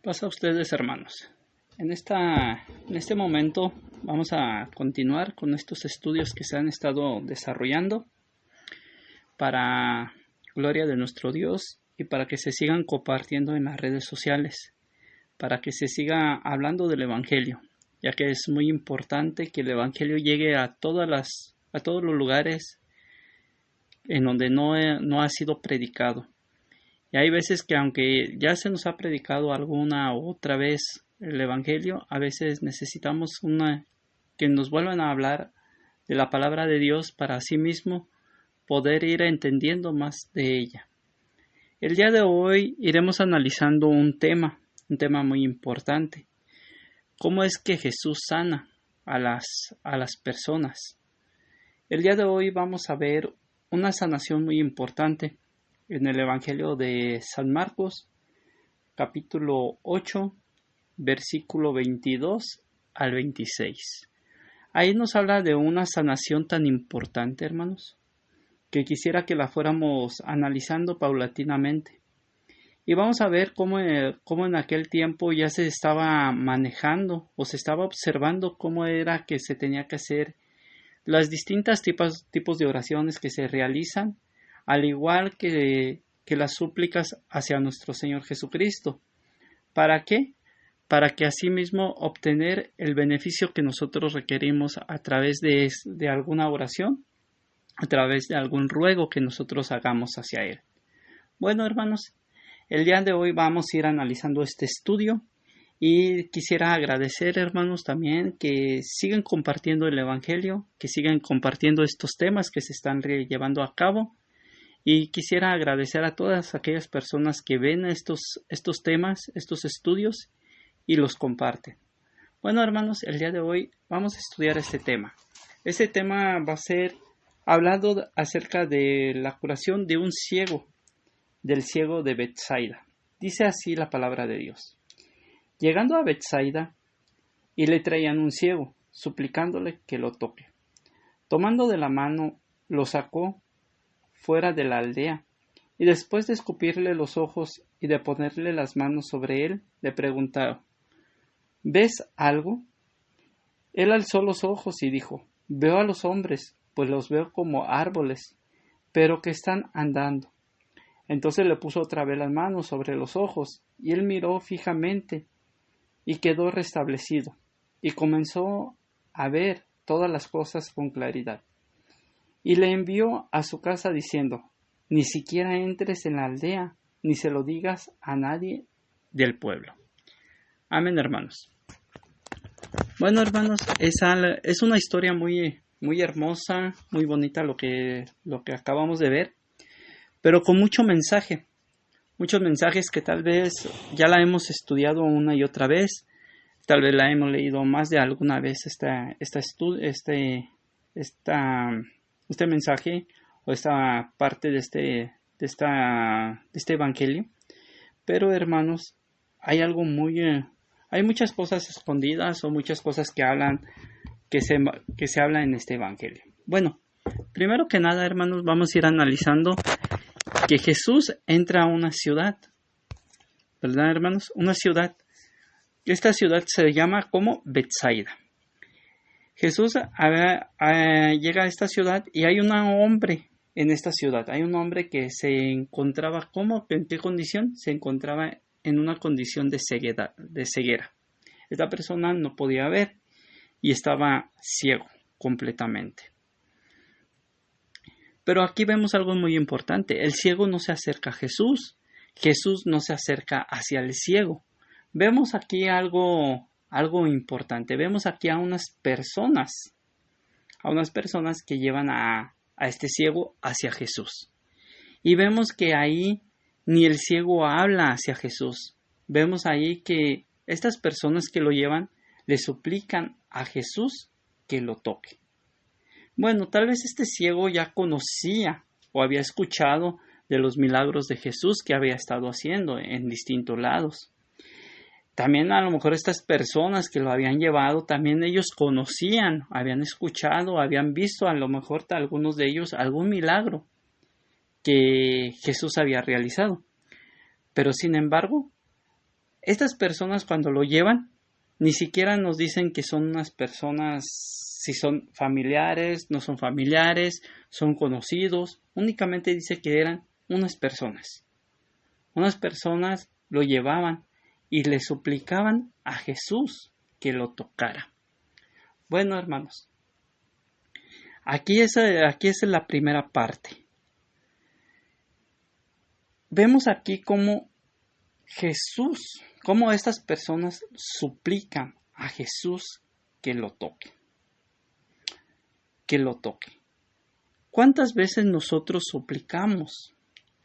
Pasa a ustedes, hermanos. En este momento vamos a continuar con estos estudios que se han estado desarrollando para gloria de nuestro Dios y para que se sigan compartiendo en las redes sociales, para que se siga hablando del Evangelio, ya que es muy importante que el Evangelio llegue a todos los lugares en donde no ha sido predicado. Y hay veces que aunque ya se nos ha predicado alguna u otra vez el Evangelio, a veces necesitamos que nos vuelvan a hablar de la palabra de Dios para así mismo poder ir entendiendo más de ella. El día de hoy iremos analizando un tema muy importante. ¿Cómo es que Jesús sana a las personas? El día de hoy vamos a ver una sanación muy importante en el Evangelio de San Marcos, capítulo 8, versículo 22 al 26. Ahí nos habla de una sanación tan importante, hermanos, que quisiera que la fuéramos analizando paulatinamente. Y vamos a ver cómo en aquel tiempo ya se estaba manejando o se estaba observando cómo era que se tenía que hacer las distintas tipos de oraciones que se realizan, al igual que las súplicas hacia nuestro Señor Jesucristo. ¿Para qué? Para que asimismo obtener el beneficio que nosotros requerimos a través de alguna oración, a través de algún ruego que nosotros hagamos hacia Él. Bueno, hermanos, el día de hoy vamos a ir analizando este estudio y quisiera agradecer, hermanos, también que sigan compartiendo el Evangelio, que sigan compartiendo estos temas que se están llevando a cabo. Y quisiera agradecer a todas aquellas personas que ven estos temas, estos estudios y los comparten. Bueno, hermanos, el día de hoy vamos a estudiar este tema. Este tema va a ser hablando acerca de la curación de un ciego, del ciego de Betsaida. Dice así la palabra de Dios. Llegando a Betsaida, y le traían un ciego, suplicándole que lo toque. Tomando de la mano, lo sacó fuera de la aldea, y después de escupirle los ojos y de ponerle las manos sobre él, le preguntaron, ¿ves algo? Él alzó los ojos y dijo, veo a los hombres, pues los veo como árboles, pero que están andando. Entonces le puso otra vez las manos sobre los ojos, y él miró fijamente, y quedó restablecido, y comenzó a ver todas las cosas con claridad. Y le envió a su casa diciendo, ni siquiera entres en la aldea, ni se lo digas a nadie del pueblo. Amén, hermanos. Bueno, hermanos, es una historia muy hermosa, muy bonita lo que acabamos de ver, pero con muchos mensajes que tal vez ya la hemos estudiado una y otra vez, tal vez la hemos leído más de alguna vez este mensaje o esta parte de este evangelio, pero hermanos, hay muchas cosas escondidas o muchas cosas que se habla en este evangelio. Bueno, primero que nada, hermanos, vamos a ir analizando que Jesús entra a una ciudad, ¿verdad, hermanos? Una ciudad. Esta ciudad se llama como Betsaida. Jesús llega a esta ciudad y hay un hombre en esta ciudad. Hay un hombre que se encontraba, ¿en qué condición? Se encontraba en una condición de ceguera. Esta persona no podía ver y estaba ciego completamente. Pero aquí vemos algo muy importante. El ciego no se acerca a Jesús. Jesús no se acerca hacia el ciego. Vemos aquí algo importante. Vemos aquí a unas personas que llevan a este ciego hacia Jesús. Y vemos que ahí ni el ciego habla hacia Jesús. Vemos ahí que estas personas que lo llevan le suplican a Jesús que lo toque. Bueno, tal vez este ciego ya conocía o había escuchado de los milagros de Jesús que había estado haciendo en distintos lados. También a lo mejor estas personas que lo habían llevado, también ellos conocían, habían escuchado, habían visto a lo mejor algunos de ellos algún milagro que Jesús había realizado. Pero sin embargo, Estas personas cuando lo llevan, ni siquiera nos dicen que son unas personas, si son familiares, no son familiares, son conocidos. Únicamente dice que eran unas personas. Unas personas lo llevaban y le suplicaban a Jesús que lo tocara. Bueno, hermanos, aquí es la primera parte. Vemos aquí cómo Jesús, cómo estas personas suplican a Jesús que lo toque. Que lo toque. ¿Cuántas veces nosotros suplicamos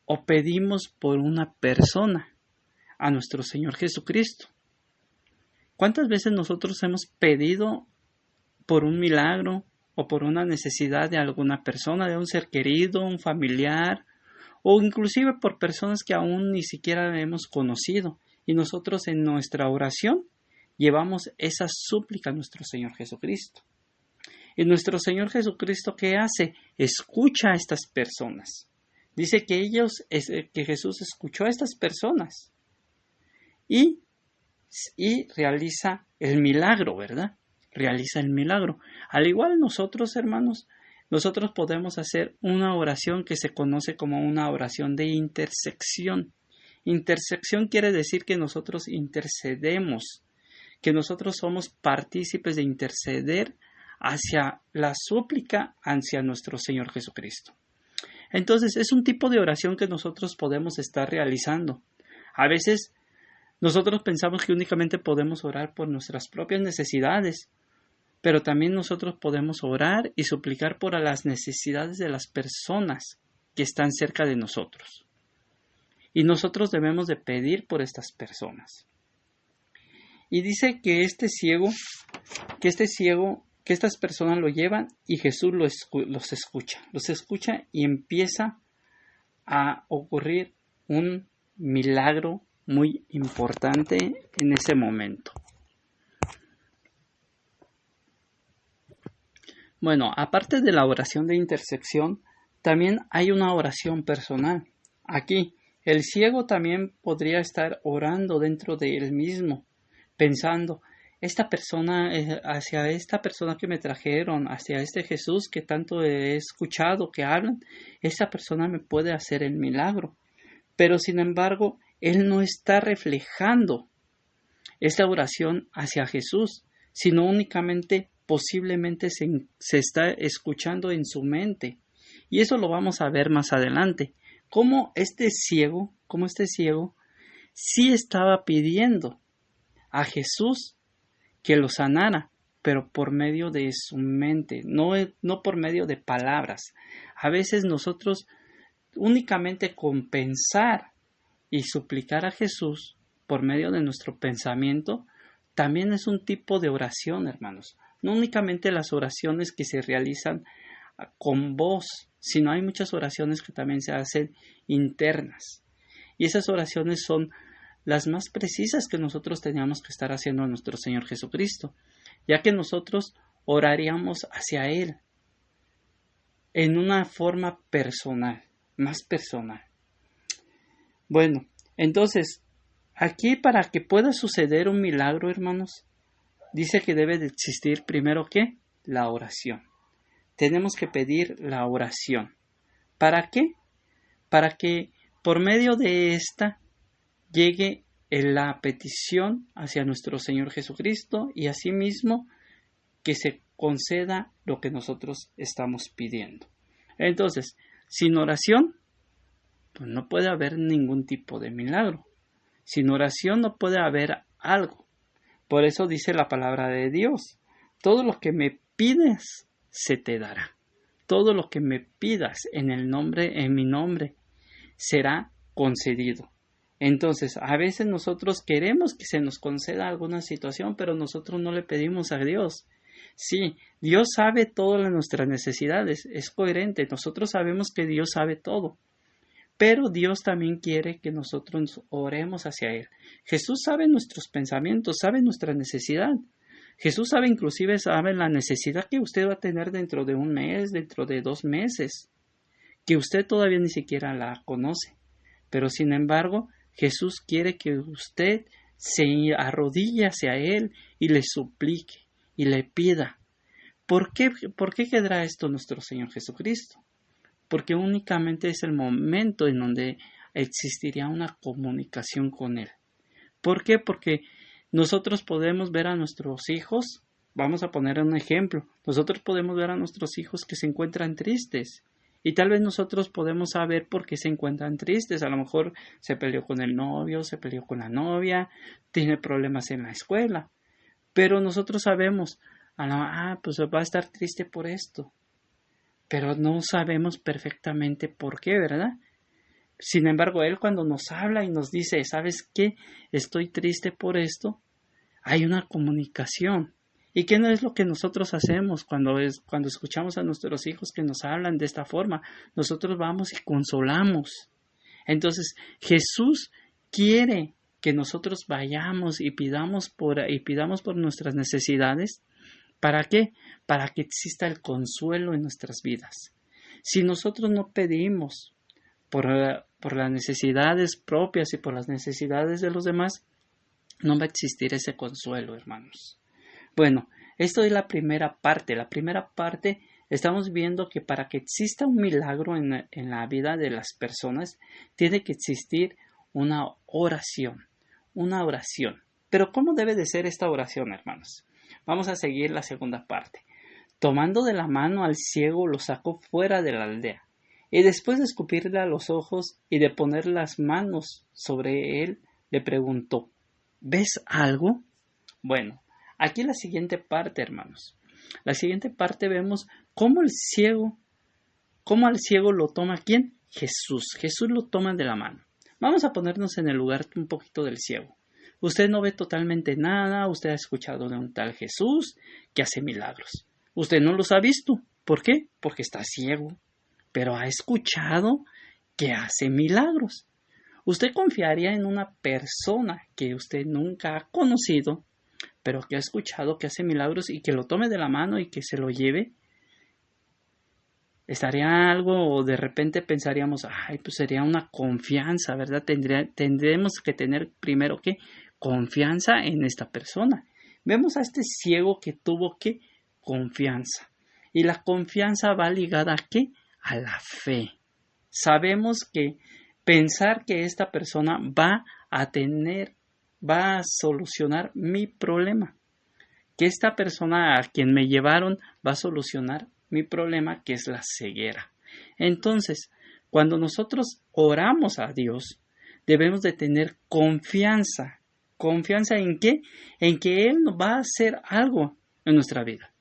o pedimos por una persona a nuestro Señor Jesucristo? ¿Cuántas veces nosotros hemos pedido por un milagro o por una necesidad de alguna persona, de un ser querido, un familiar, o inclusive por personas que aún ni siquiera hemos conocido, y nosotros en nuestra oración llevamos esa súplica a nuestro Señor Jesucristo? Y nuestro Señor Jesucristo, ¿qué hace? Escucha a estas personas. Dice que Jesús escuchó a estas personas y realiza el milagro, ¿verdad? Realiza el milagro. Al igual nosotros, hermanos, nosotros podemos hacer una oración que se conoce como una oración de intersección. Intersección quiere decir que nosotros intercedemos, que nosotros somos partícipes de interceder hacia la súplica hacia nuestro Señor Jesucristo. Entonces, es un tipo de oración que nosotros podemos estar realizando. A veces, nosotros pensamos que únicamente podemos orar por nuestras propias necesidades, pero también nosotros podemos orar y suplicar por las necesidades de las personas que están cerca de nosotros. Y nosotros debemos de pedir por estas personas. Y dice que estas personas lo llevan y Jesús los escucha y empieza a ocurrir un milagro muy importante en ese momento. Bueno, aparte de la oración de intersección, también hay una oración personal. Aquí, el ciego también podría estar orando dentro de él mismo, pensando, hacia esta persona que me trajeron, hacia este Jesús que tanto he escuchado que hablan, esa persona me puede hacer el milagro. Pero sin embargo, él no está reflejando esta oración hacia Jesús, sino únicamente posiblemente se está escuchando en su mente. Y eso lo vamos a ver más adelante. Cómo este ciego sí estaba pidiendo a Jesús que lo sanara, pero por medio de su mente, no por medio de palabras. A veces nosotros únicamente con pensar y suplicar a Jesús por medio de nuestro pensamiento también es un tipo de oración, hermanos. No únicamente las oraciones que se realizan con voz, sino hay muchas oraciones que también se hacen internas. Y esas oraciones son las más precisas que nosotros teníamos que estar haciendo a nuestro Señor Jesucristo, ya que nosotros oraríamos hacia Él en una forma personal, más personal. Bueno, entonces, aquí para que pueda suceder un milagro, hermanos, dice que debe de existir primero ¿qué? La oración. Tenemos que pedir la oración. ¿Para qué? Para que por medio de esta llegue la petición hacia nuestro Señor Jesucristo y asimismo que se conceda lo que nosotros estamos pidiendo. Entonces, sin oración, pues no puede haber ningún tipo de milagro. Sin oración no puede haber algo. Por eso dice la palabra de Dios, todo lo que me pides se te dará. Todo lo que me pidas en mi nombre, será concedido. Entonces, a veces nosotros queremos que se nos conceda alguna situación, pero nosotros no le pedimos a Dios. Sí, Dios sabe todas nuestras necesidades, es coherente, nosotros sabemos que Dios sabe todo. Pero Dios también quiere que nosotros oremos hacia Él. Jesús sabe nuestros pensamientos, sabe nuestra necesidad. Jesús sabe la necesidad que usted va a tener dentro de un mes, dentro de 2 meses, que usted todavía ni siquiera la conoce. Pero sin embargo, Jesús quiere que usted se arrodille hacia Él y le suplique y le pida. ¿Por qué quedará esto nuestro Señor Jesucristo? Porque únicamente es el momento en donde existiría una comunicación con Él. ¿Por qué? Porque nosotros podemos ver a nuestros hijos, vamos a poner un ejemplo, nosotros podemos ver a nuestros hijos que se encuentran tristes y tal vez nosotros podemos saber por qué se encuentran tristes. A lo mejor se peleó con el novio, se peleó con la novia, tiene problemas en la escuela, pero nosotros sabemos, pues va a estar triste por esto, pero no sabemos perfectamente por qué, ¿verdad? Sin embargo, Él cuando nos habla y nos dice, ¿sabes qué? Estoy triste por esto, hay una comunicación. ¿Y qué no es lo que nosotros hacemos cuando escuchamos a nuestros hijos que nos hablan de esta forma? Nosotros vamos y consolamos. Entonces, Jesús quiere que nosotros vayamos y pidamos por nuestras necesidades. ¿Para qué? Para que exista el consuelo en nuestras vidas. Si nosotros no pedimos por las necesidades propias y por las necesidades de los demás, no va a existir ese consuelo, hermanos. Bueno, esto es la primera parte. La primera parte estamos viendo que para que exista un milagro en la vida de las personas, tiene que existir una oración. Una oración. Pero ¿cómo debe de ser esta oración, hermanos? Vamos a seguir la segunda parte. Tomando de la mano al ciego, lo sacó fuera de la aldea. Y después de escupirle a los ojos y de poner las manos sobre él, le preguntó, ¿ves algo? Bueno, aquí la siguiente parte, hermanos. La siguiente parte vemos cómo al ciego lo toma ¿quién? Jesús. Jesús lo toma de la mano. Vamos a ponernos en el lugar un poquito del ciego. Usted no ve totalmente nada, usted ha escuchado de un tal Jesús que hace milagros. Usted no los ha visto. ¿Por qué? Porque está ciego. Pero ha escuchado que hace milagros. ¿Usted confiaría en una persona que usted nunca ha conocido, pero que ha escuchado que hace milagros y que lo tome de la mano y que se lo lleve? Estaría algo, o de repente pensaríamos, pues sería una confianza, ¿verdad? Tendremos que tener primero que confianza en esta persona. Vemos a este ciego que tuvo que confianza. Y la confianza va ligada ¿a qué? A la fe. Sabemos que pensar que esta persona va a solucionar mi problema. Que esta persona a quien me llevaron va a solucionar mi problema, que es la ceguera. Entonces, cuando nosotros oramos a Dios, debemos de tener confianza. ¿Confianza en qué? En que Él va a hacer algo en nuestra vida.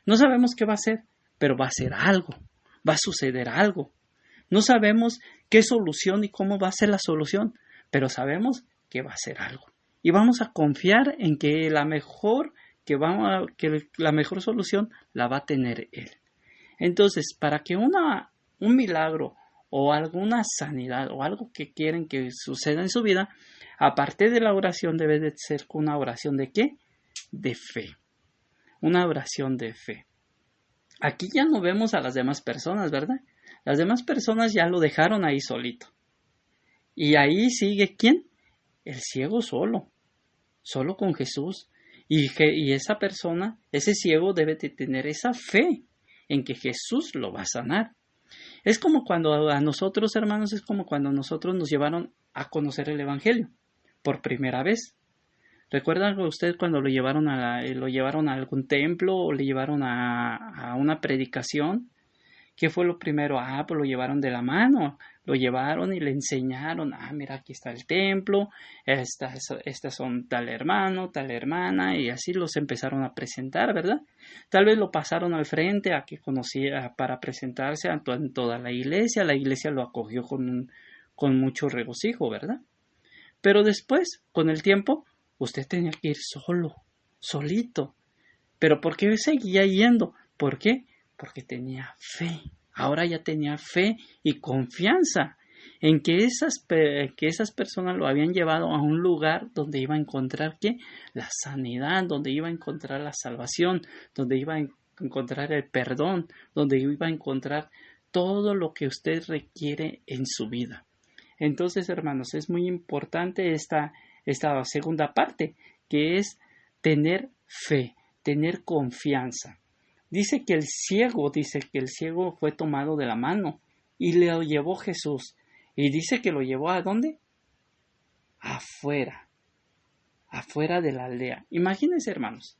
No sabemos qué va a hacer, pero va a hacer algo. Va a suceder algo. No sabemos qué solución y cómo va a ser la solución, pero sabemos que va a ser algo. Y vamos a confiar en que la mejor solución la va a tener Él. Entonces, para que un milagro o alguna sanidad o algo que quieren que suceda en su vida, aparte de la oración, debe de ser una oración ¿de qué? De fe. Una oración de fe. Aquí ya no vemos a las demás personas, ¿verdad? Las demás personas ya lo dejaron ahí solito. Y ahí sigue ¿quién? El ciego solo con Jesús. Y esa persona, ese ciego debe de tener esa fe en que Jesús lo va a sanar. Es como cuando a nosotros, hermanos, nos llevaron a conocer el Evangelio por primera vez. ¿Recuerdan usted cuando lo llevaron a algún templo o le llevaron a una predicación? ¿Qué fue lo primero? Pues lo llevaron de la mano, lo llevaron y le enseñaron, mira, aquí está el templo, estas son tal hermano, tal hermana, y así los empezaron a presentar, ¿verdad? Tal vez lo pasaron al frente a que conocía para presentarse en toda la iglesia lo acogió con mucho regocijo, ¿verdad? Pero después, con el tiempo, usted tenía que ir solito. ¿Pero por qué seguía yendo? ¿Por qué? Porque tenía fe. Ahora ya tenía fe y confianza en que esas personas lo habían llevado a un lugar donde iba a encontrar ¿qué? La sanidad, donde iba a encontrar la salvación, donde iba a encontrar el perdón, donde iba a encontrar todo lo que usted requiere en su vida. Entonces, hermanos, es muy importante esta esta segunda parte, que es tener fe, tener confianza. Dice que el ciego fue tomado de la mano y le llevó Jesús. Y dice que lo llevó ¿a dónde? Afuera de la aldea. Imagínense, hermanos,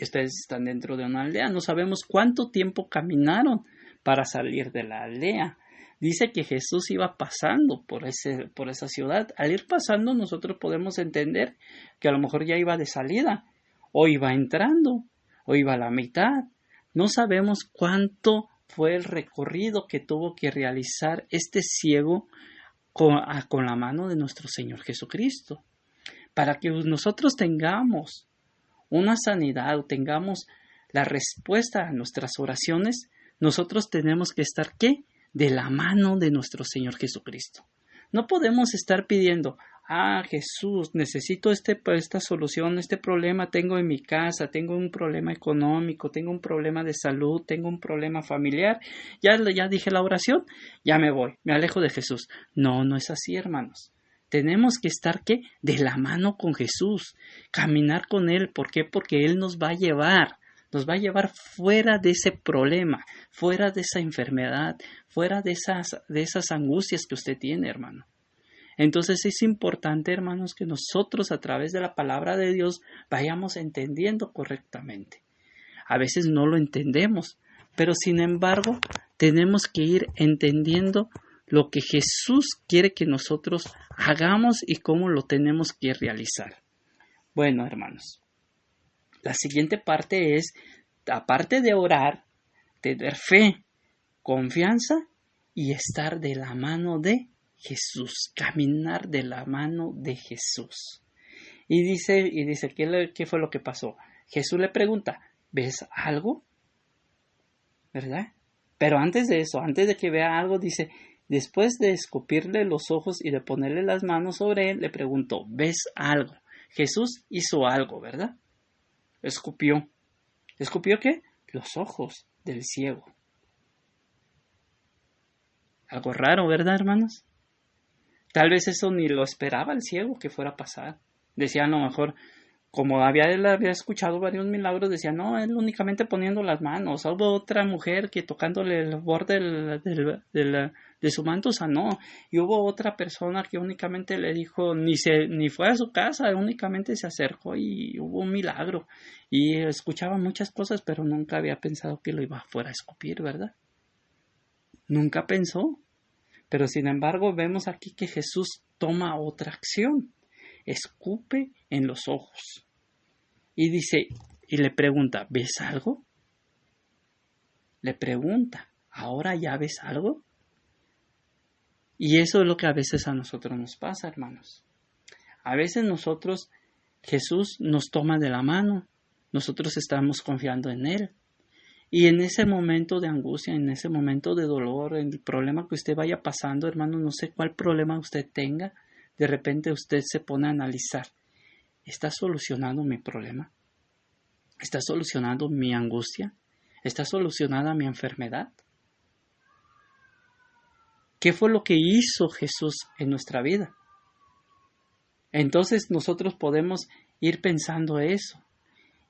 ustedes están dentro de una aldea, no sabemos cuánto tiempo caminaron para salir de la aldea. Dice que Jesús iba pasando por esa ciudad. Al ir pasando, nosotros podemos entender que a lo mejor ya iba de salida, o iba entrando, o iba a la mitad. No sabemos cuánto fue el recorrido que tuvo que realizar este ciego con la mano de nuestro Señor Jesucristo. Para que nosotros tengamos una sanidad o tengamos la respuesta a nuestras oraciones, nosotros tenemos que estar, ¿qué? De la mano de nuestro Señor Jesucristo. No podemos estar pidiendo, Jesús, necesito esta solución, este problema tengo en mi casa, tengo un problema económico, tengo un problema de salud, tengo un problema familiar, ya dije la oración, ya me voy, me alejo de Jesús. No, no es así, hermanos. Tenemos que estar, ¿qué? De la mano con Jesús, caminar con Él. ¿Por qué? Porque Él nos va a llevar fuera de ese problema, fuera de esa enfermedad, fuera de esas angustias que usted tiene, hermano. Entonces es importante, hermanos, que nosotros a través de la palabra de Dios vayamos entendiendo correctamente. A veces no lo entendemos, pero sin embargo tenemos que ir entendiendo lo que Jesús quiere que nosotros hagamos y cómo lo tenemos que realizar. Bueno, hermanos, la siguiente parte es, aparte de orar, tener fe, confianza y estar de la mano de Jesús, caminar de la mano de Jesús. Y dice, ¿qué fue lo que pasó? Jesús le pregunta, ¿ves algo? ¿Verdad? Pero antes de eso, antes de que vea algo, dice, después de escupirle los ojos y de ponerle las manos sobre él, le preguntó, ¿ves algo? Jesús hizo algo, ¿verdad? Escupió. ¿Escupió qué? Los ojos del ciego. Algo raro, ¿verdad, hermanos? Tal vez eso ni lo esperaba el ciego que fuera a pasar. Decía a lo mejor, como él había escuchado varios milagros, decía, no, él únicamente poniendo las manos. Hubo otra mujer que tocándole el borde de su manto sanó. Y hubo otra persona que únicamente le dijo, ni fue a su casa, únicamente se acercó y hubo un milagro. Y escuchaba muchas cosas, pero nunca había pensado que lo fuera a escupir, ¿verdad? Nunca pensó. Pero sin embargo vemos aquí que Jesús toma otra acción. Escupe en los ojos. Y dice, y le pregunta, ¿ves algo? Le pregunta, ¿ahora ya ves algo? Y eso es lo que a veces a nosotros nos pasa, hermanos. A veces Jesús nos toma de la mano. Nosotros estamos confiando en Él. Y en ese momento de angustia, en ese momento de dolor, en el problema que usted vaya pasando, hermano, no sé cuál problema usted tenga, de repente usted se pone a analizar, ¿está solucionando mi problema? ¿Está solucionando mi angustia? ¿Está solucionada mi enfermedad? ¿Qué fue lo que hizo Jesús en nuestra vida? Entonces nosotros podemos ir pensando eso.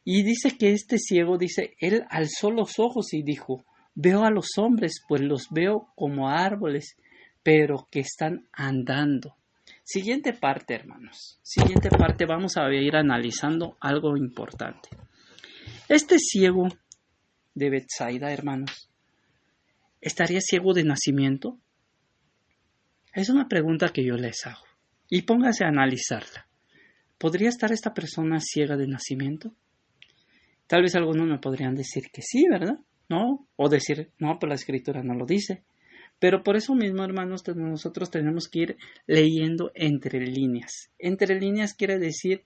Y dice que este ciego, él alzó los ojos y dijo, veo a los hombres, pues los veo como árboles, pero que están andando. Siguiente parte, hermanos. Siguiente parte, vamos a ir analizando algo importante. Este ciego de Betsaida, hermanos, ¿estaría ciego de nacimiento? Es una pregunta que yo les hago. Y póngase a analizarla. ¿Podría estar esta persona ciega de nacimiento? Tal vez algunos me podrían decir que sí, ¿verdad? ¿No? O decir, no, pues la escritura no lo dice. Pero por eso mismo, hermanos, nosotros tenemos que ir leyendo entre líneas. Entre líneas quiere decir,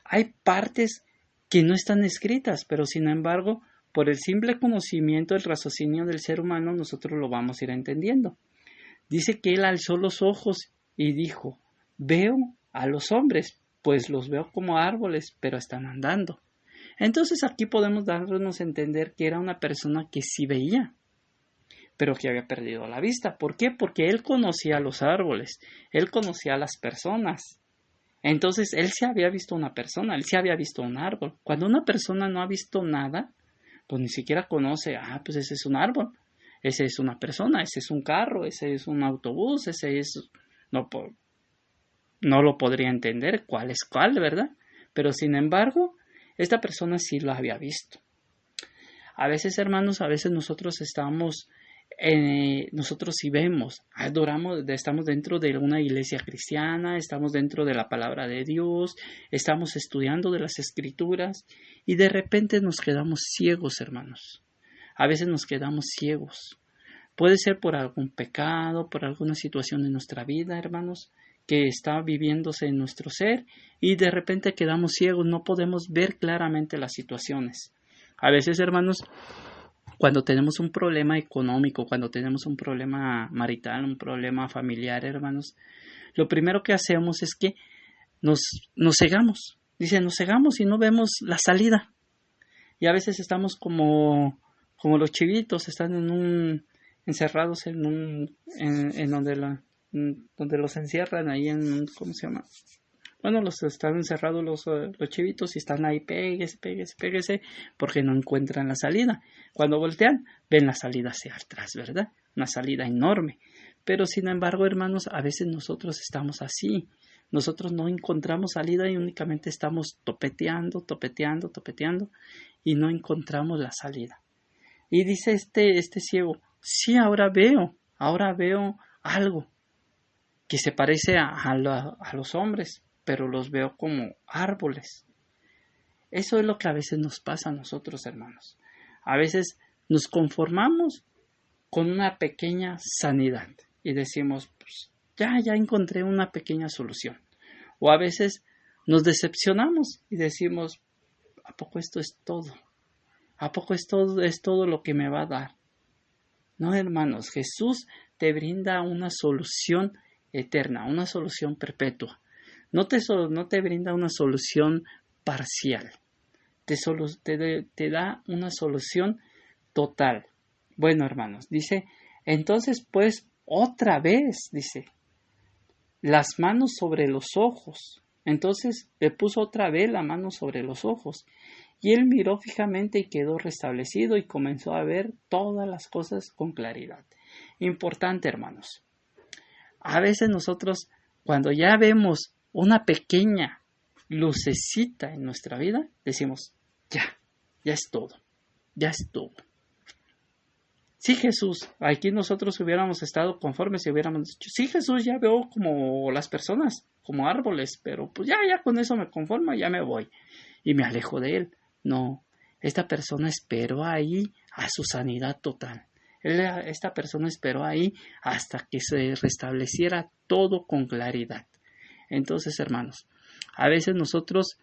hay partes que no están escritas, pero sin embargo, por el simple conocimiento, el raciocinio del ser humano, nosotros lo vamos a ir entendiendo. Dice que él alzó los ojos y dijo, veo a los hombres, pues los veo como árboles, pero están andando. Entonces aquí podemos darnos a entender que era una persona que sí veía, pero que había perdido la vista. ¿Por qué? Porque él conocía los árboles, él conocía a las personas, Entonces, él sí había visto una persona, él sí había visto un árbol. Cuando una persona no ha visto nada, pues ni siquiera conoce, pues ese es un árbol, ese es una persona, ese es un carro, ese es un autobús, ese es... No, no lo podría entender cuál es cuál, ¿verdad? Pero sin embargo, esta persona sí lo había visto. A veces, hermanos, a veces nosotros nosotros sí vemos, adoramos, estamos dentro de una iglesia cristiana, estamos dentro de la palabra de Dios, estamos estudiando de las escrituras y de repente nos quedamos ciegos, hermanos. A veces nos quedamos ciegos. Puede ser por algún pecado, por alguna situación en nuestra vida, hermanos, que está viviéndose en nuestro ser y de repente quedamos ciegos, no podemos ver claramente las situaciones. A veces, hermanos, cuando tenemos un problema económico, cuando tenemos un problema marital, un problema familiar, hermanos, lo primero que hacemos es que nos cegamos. Dice, nos cegamos y no vemos la salida. Y a veces estamos como los chivitos, están encerrados en donde los encierran ahí ¿cómo se llama? Bueno, están encerrados los chivitos y están ahí, péguese, porque no encuentran la salida. Cuando voltean, ven la salida hacia atrás, ¿verdad? Una salida enorme. Pero sin embargo, hermanos, a veces nosotros estamos así. Nosotros no encontramos salida y únicamente estamos topeteando y no encontramos la salida. Y dice este ciego, sí, ahora veo algo que se parece a los hombres, pero los veo como árboles. Eso es lo que a veces nos pasa a nosotros, hermanos. A veces nos conformamos con una pequeña sanidad y decimos, pues ya encontré una pequeña solución. O a veces nos decepcionamos y decimos, ¿a poco esto es todo? ¿A poco es todo lo que me va a dar? No, hermanos, Jesús te brinda una solución eterna, una solución perpetua. No te brinda una solución parcial. Te da una solución total. Bueno, hermanos, dice, entonces pues otra vez, dice, las manos sobre los ojos. Entonces le puso otra vez la mano sobre los ojos. Y él miró fijamente y quedó restablecido y comenzó a ver todas las cosas con claridad. Importante, hermanos. A veces nosotros, cuando ya vemos una pequeña lucecita en nuestra vida, decimos, ya es todo. Sí, Jesús, aquí nosotros hubiéramos estado conformes y hubiéramos dicho, sí, Jesús, ya veo como las personas, como árboles, pero pues ya con eso me conformo y ya me voy y me alejo de él. No, esta persona esperó ahí a su sanidad total. Esta persona esperó ahí hasta que se restableciera todo con claridad. Entonces, hermanos, a veces nosotros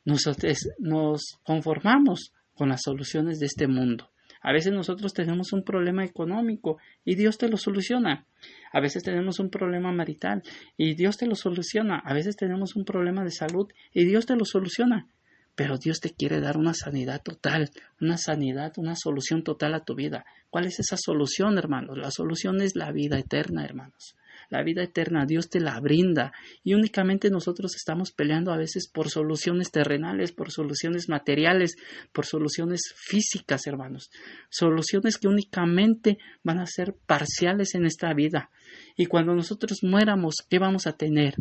nos conformamos con las soluciones de este mundo. A veces nosotros tenemos un problema económico y Dios te lo soluciona. A veces tenemos un problema marital y Dios te lo soluciona. A veces tenemos un problema de salud y Dios te lo soluciona. Pero Dios te quiere dar una sanidad total, una solución total a tu vida. ¿Cuál es esa solución, hermanos? La solución es la vida eterna, hermanos. La vida eterna Dios te la brinda y únicamente nosotros estamos peleando a veces por soluciones terrenales, por soluciones materiales, por soluciones físicas, hermanos. Soluciones que únicamente van a ser parciales en esta vida. Y cuando nosotros muéramos, ¿qué vamos a tener?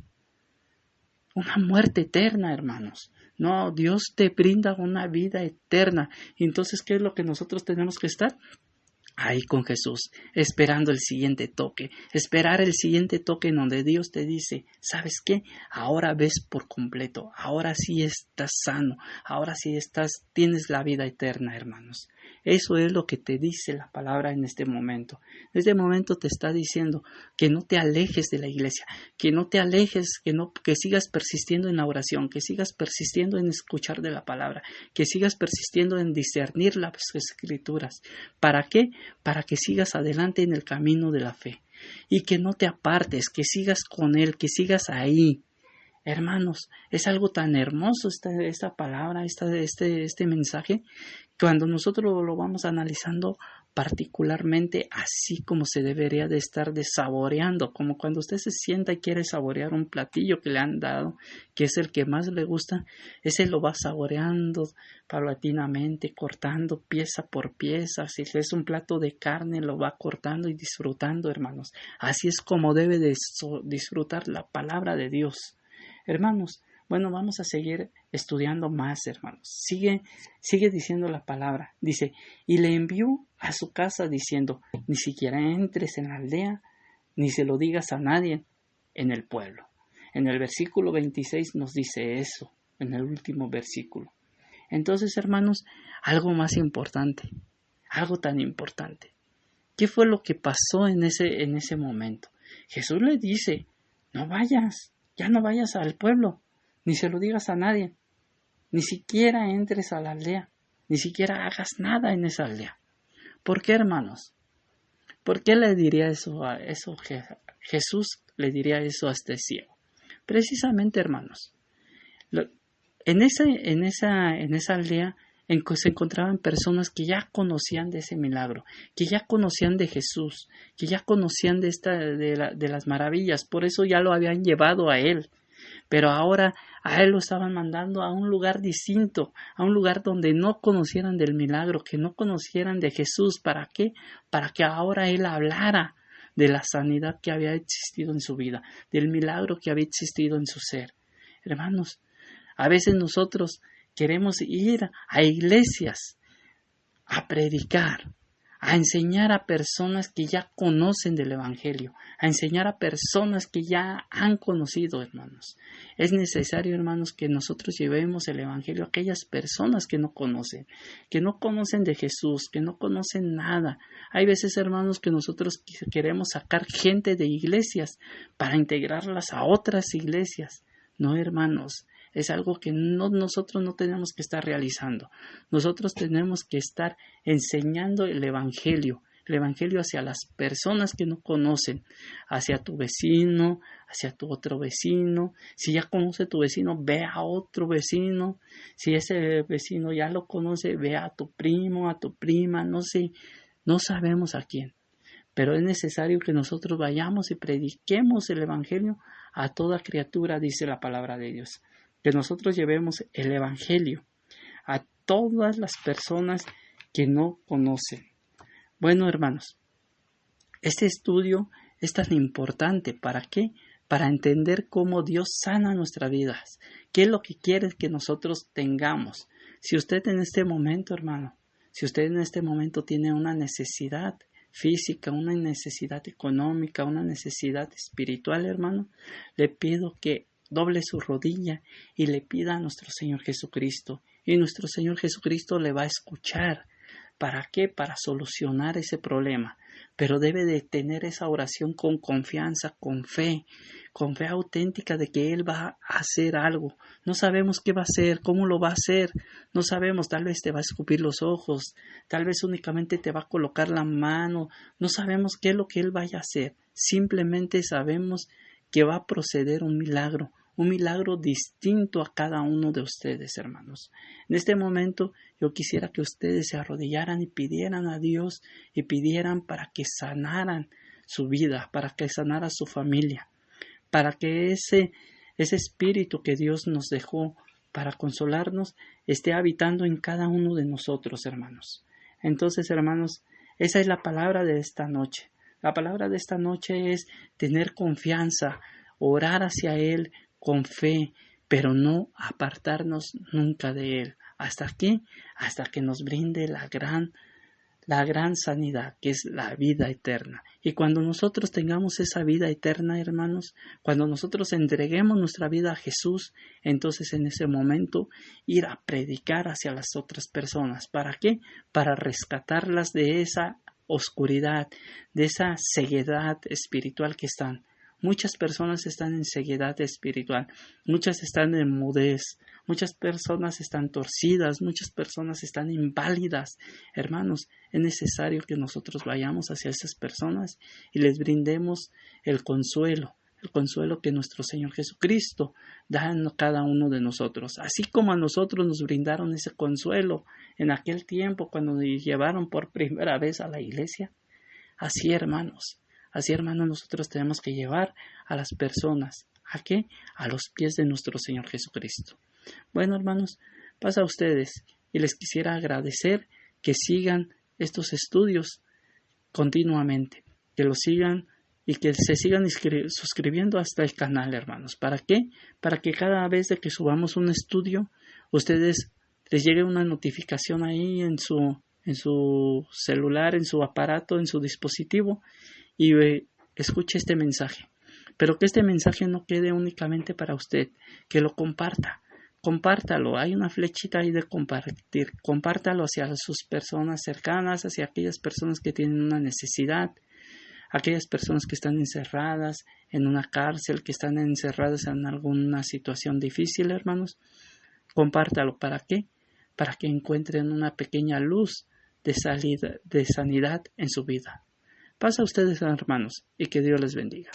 Una muerte eterna, hermanos. No, Dios te brinda una vida eterna. Entonces, ¿qué es lo que nosotros tenemos que estar? Ahí con Jesús, esperando el siguiente toque, esperar el siguiente toque en donde Dios te dice, ¿sabes qué? Ahora ves por completo, ahora sí estás sano, ahora sí tienes la vida eterna, hermanos. Eso es lo que te dice la palabra en este momento. En este momento te está diciendo que no te alejes de la iglesia, que no te alejes, que sigas persistiendo en la oración, que sigas persistiendo en escuchar de la palabra, que sigas persistiendo en discernir las escrituras. ¿Para qué? Para que sigas adelante en el camino de la fe y que no te apartes, que sigas con Él, que sigas ahí. Hermanos, es algo tan hermoso esta palabra, este mensaje. Cuando nosotros lo vamos analizando, particularmente así como se debería de estar saboreando, como cuando usted se sienta y quiere saborear un platillo que le han dado, que es el que más le gusta, ese lo va saboreando paulatinamente, cortando pieza por pieza. Si es un plato de carne, lo va cortando y disfrutando, hermanos. Así es como debe de disfrutar la palabra de Dios. Hermanos, bueno, vamos a seguir estudiando más, hermanos. Sigue diciendo la palabra. Dice, y le envió a su casa diciendo, ni siquiera entres en la aldea, ni se lo digas a nadie en el pueblo. En el versículo 26 nos dice eso, en el último versículo. Entonces, hermanos, algo más importante, algo tan importante. ¿Qué fue lo que pasó en ese momento? Jesús le dice, no vayas, ya no vayas al pueblo, ni se lo digas a nadie, ni siquiera entres a la aldea, ni siquiera hagas nada en esa aldea. ¿Por qué, hermanos? ¿Por qué le diría eso Jesús le diría eso a este ciego? Precisamente, hermanos, en esa aldea se encontraban personas que ya conocían de ese milagro, que ya conocían de Jesús, que ya conocían de las maravillas, por eso ya lo habían llevado a él. Pero ahora a él lo estaban mandando a un lugar distinto, a un lugar donde no conocieran del milagro, que no conocieran de Jesús. ¿Para qué? Para que ahora él hablara de la sanidad que había existido en su vida, del milagro que había existido en su ser. Hermanos, a veces nosotros queremos ir a iglesias a predicar, a enseñar a personas que ya conocen del Evangelio, a enseñar a personas que ya han conocido, hermanos. Es necesario, hermanos, que nosotros llevemos el Evangelio a aquellas personas que no conocen de Jesús, que no conocen nada. Hay veces, hermanos, que nosotros queremos sacar gente de iglesias para integrarlas a otras iglesias. No, hermanos. Es algo que nosotros no tenemos que estar realizando. Nosotros tenemos que estar enseñando el Evangelio hacia las personas que no conocen, hacia tu vecino, hacia tu otro vecino. Si ya conoce tu vecino, ve a otro vecino. Si ese vecino ya lo conoce, ve a tu primo, a tu prima, no sé, no sabemos a quién. Pero es necesario que nosotros vayamos y prediquemos el Evangelio a toda criatura, dice la palabra de Dios. Que nosotros llevemos el Evangelio a todas las personas que no conocen. Bueno, hermanos, este estudio es tan importante. ¿Para qué? Para entender cómo Dios sana nuestras vidas. ¿Qué es lo que quiere que nosotros tengamos? Si usted en este momento, hermano, si usted en este momento tiene una necesidad física, una necesidad económica, una necesidad espiritual, hermano, le pido que doble su rodilla y le pida a nuestro Señor Jesucristo. Y nuestro Señor Jesucristo le va a escuchar. ¿Para qué? Para solucionar ese problema. Pero debe de tener esa oración con confianza, con fe auténtica de que Él va a hacer algo. No sabemos qué va a hacer, cómo lo va a hacer. No sabemos, tal vez te va a escupir los ojos, tal vez únicamente te va a colocar la mano. No sabemos qué es lo que Él vaya a hacer. Simplemente sabemos que va a proceder un milagro distinto a cada uno de ustedes, hermanos. En este momento yo quisiera que ustedes se arrodillaran y pidieran a Dios y pidieran para que sanaran su vida, para que sanara su familia, para que ese espíritu que Dios nos dejó para consolarnos esté habitando en cada uno de nosotros, hermanos. Entonces, hermanos, esa es la palabra de esta noche. La palabra de esta noche es tener confianza, orar hacia Él con fe, pero no apartarnos nunca de Él. ¿Hasta qué? Hasta que nos brinde la gran sanidad, que es la vida eterna. Y cuando nosotros tengamos esa vida eterna, hermanos, cuando nosotros entreguemos nuestra vida a Jesús, entonces en ese momento ir a predicar hacia las otras personas. ¿Para qué? Para rescatarlas de esa oscuridad, de esa ceguedad espiritual que están. Muchas personas están en ceguedad espiritual, muchas están en mudez, muchas personas están torcidas, muchas personas están inválidas. Hermanos, es necesario que nosotros vayamos hacia esas personas y les brindemos el consuelo, el consuelo que nuestro Señor Jesucristo da a cada uno de nosotros. Así como a nosotros nos brindaron ese consuelo en aquel tiempo cuando nos llevaron por primera vez a la iglesia, así hermanos, nosotros tenemos que llevar a las personas. ¿A qué? A los pies de nuestro Señor Jesucristo. Bueno, hermanos, pasa a ustedes y les quisiera agradecer que sigan estos estudios continuamente, que los sigan y que se sigan suscribiendo hasta el canal, hermanos. ¿Para qué? Para que cada vez de que subamos un estudio, ustedes les llegue una notificación ahí en su celular, en su aparato, en su dispositivo y escuche este mensaje. Pero que este mensaje no quede únicamente para usted, que lo comparta. Compártalo, hay una flechita ahí de compartir. Compártalo hacia sus personas cercanas, hacia aquellas personas que tienen una necesidad, aquellas personas que están encerradas en una cárcel, que están encerradas en alguna situación difícil, hermanos. Compártalo. ¿Para qué? Para que encuentren una pequeña luz de sanidad en su vida. Pasa a ustedes, hermanos, y que Dios les bendiga.